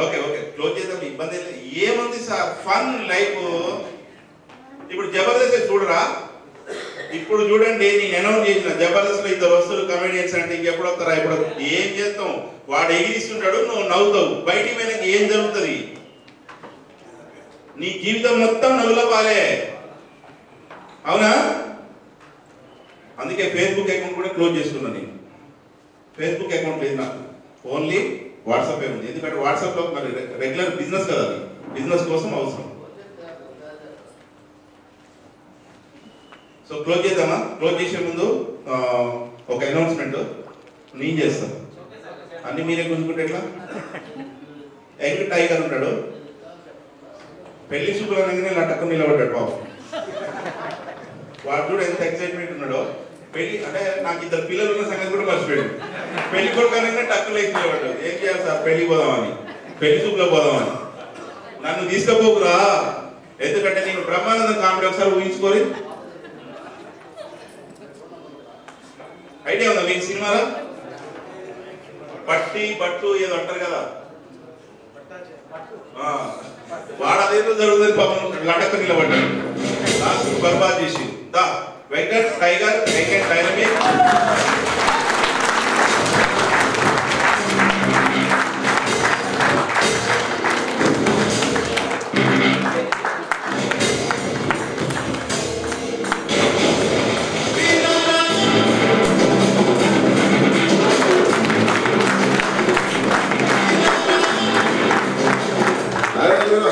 Okay okay close చేద్దాం, ఇబ్బంది ఏముంది సార్, ఫన్ లైఫ్. ఇప్పుడు జబర్దస్త్ చూడరా, ఇప్పుడు చూడండి నేను అనౌన్స్ చేసిన జబర్దస్త్ లో ఇద్దరు వస్తువులు కమెడియన్స్ అంటే ఇంకెప్పుడు వస్తారా, ఇప్పుడు ఏం చేస్తాం, వాడు ఎగిరిస్తుంటాడు, నువ్వు నవ్వుతావు, బయటికి పోయినాక ఏం జరుగుతుంది, నీ జీవితం మొత్తం నవ్వుల పాలే, అవునా? అందుకే ఫేస్బుక్ అకౌంట్ కూడా క్లోజ్ చేసుకున్నాను నేను. ఫేస్బుక్ అకౌంట్ లేదు నాకు, ఓన్లీ వాట్సాప్ ఉంది. ఎందుకంటే వాట్సాప్ లో మరి రెగ్యులర్ బిజినెస్ కదా, అది బిజినెస్ కోసం అవసరం. సో క్లోజ్ చేద్దామా? క్లోజ్ చేసే ముందు ఒక అనౌన్స్మెంట్ నేను చేస్తాను, అన్ని మీరే గుంజుకుంటే ఎట్లా. యంగ్ టైగర్ ఉంటాడు, పెళ్లి శుభ్రంగానే లటక్కు నిలబడ్డాడు బాబు, వాడు కూడా ఎంత ఎక్సైట్మెంట్ ఉన్నాడో. పెళ్లి అంటే నాకు ఇద్దరు పిల్లలు ఉన్న సంగతి కూడా మర్చిపోయాడు. పెళ్లి కొడుకనగానే టక్కులు వేసుకునేవాడు, ఏం చేయాలి సార్, పెళ్లి పోదామని, పెళ్లి చూపులో పోదామని. నన్ను తీసుకుపోకురా, ఎందుకంటే నేను బ్రహ్మానందం కామెడీ ఒకసారి ఊహించుకోరి. ఐడియా ఉందా మీకు సినిమాలో? పట్టి పట్టు ఏదో అంటారు కదా, వాడు అదేదో జరుగుతుంది పాపం, లటక్క నిలబడ్డాడు, లాస్ట్ బర్బాద్ చేసి. The Venkat tiger, Venkat dynamic.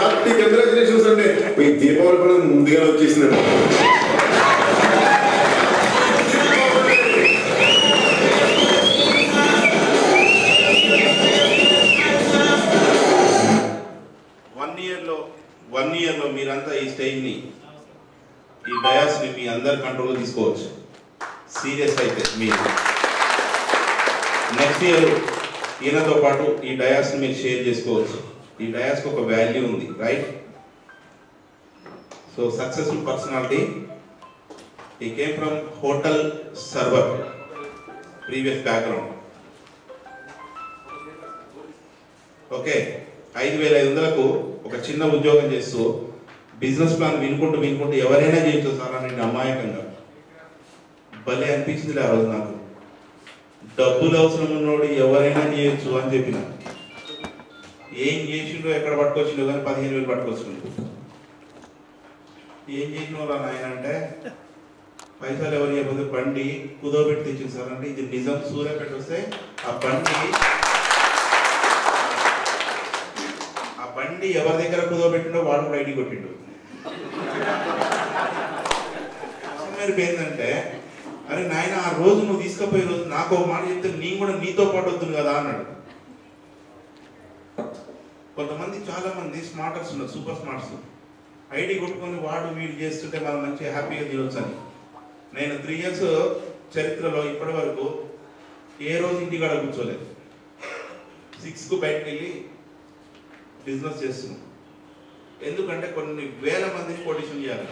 Happy congratulations అండి, మీ దీపావళి పండుగ ముందుగా వచ్చేసిందండి. వన్ ఇయర్ లో మీరంతా ఈ స్టేజ్ ని, ఈ డయాస్ ని మీ అందరి కంట్రోల్ తీసుకోవచ్చు. సీరియస్ అయితే మీరు నెక్స్ట్ ఇయర్ ఈయనతో పాటు ఈ డయాస్ ని మీరు షేర్ చేసుకోవచ్చు. ఈ డయాస్ కి ఒక వాల్యూ ఉంది, right? So successful personality, he came from hotel server, previous background. Okay, 5,500కు ఒక చిన్న ఉద్యోగం చేస్తూ బిజినెస్ ప్లాన్ వినుకుంటూ ఎవరైనా చేయొచ్చు సార్ అని అమాయకంగా భలే అనిపించింది ఆ రోజు నాకు. డబ్బులు అవసరం ఉన్నోడు ఎవరైనా చేయొచ్చు అని చెప్పిన. ఏం చేసిండో ఎక్కడ పట్టుకొచ్చిండో కానీ 15,000 పట్టుకొచ్చిండు. ఏం చేసిన వాళ్ళు ఆయన అంటే, పైసలు ఎవరు చెప్పదు, బండి కుదోబెట్టి తెచ్చింది సార్ అంటే, ఇది నిజం. సూర్యాపేట వస్తే ఆ బండి ఎవరి దగ్గర కుదోబెట్టిండో వాడు కూడా ఐడి కొట్టిండు. ఏంటంటే, అరే నాయన ఆ రోజు నువ్వు తీసుకుపోయే రోజు నాకు ఒక మాట చెప్తే నేను కూడా నీతో పాటు వద్దును కదా అన్నాడు. కొంతమంది చాలా మంది స్మార్టర్స్ ఉన్నారు, సూపర్ స్మార్ట్స్, ఐడి కొట్టుకొని వాడు వీడు చేస్తుంటే మనం మంచిగా హ్యాపీగా తినొచ్చు అని. నేను 3 years చరిత్రలో ఇప్పటి వరకు ఏ రోజు ఇంటికాడ కూర్చోలేదు. 6కు బయటకు వెళ్ళి బిజినెస్ చేస్తున్నాం. ఎందుకంటే కొన్ని వేల మందిని పొజిషన్ చేయాలి.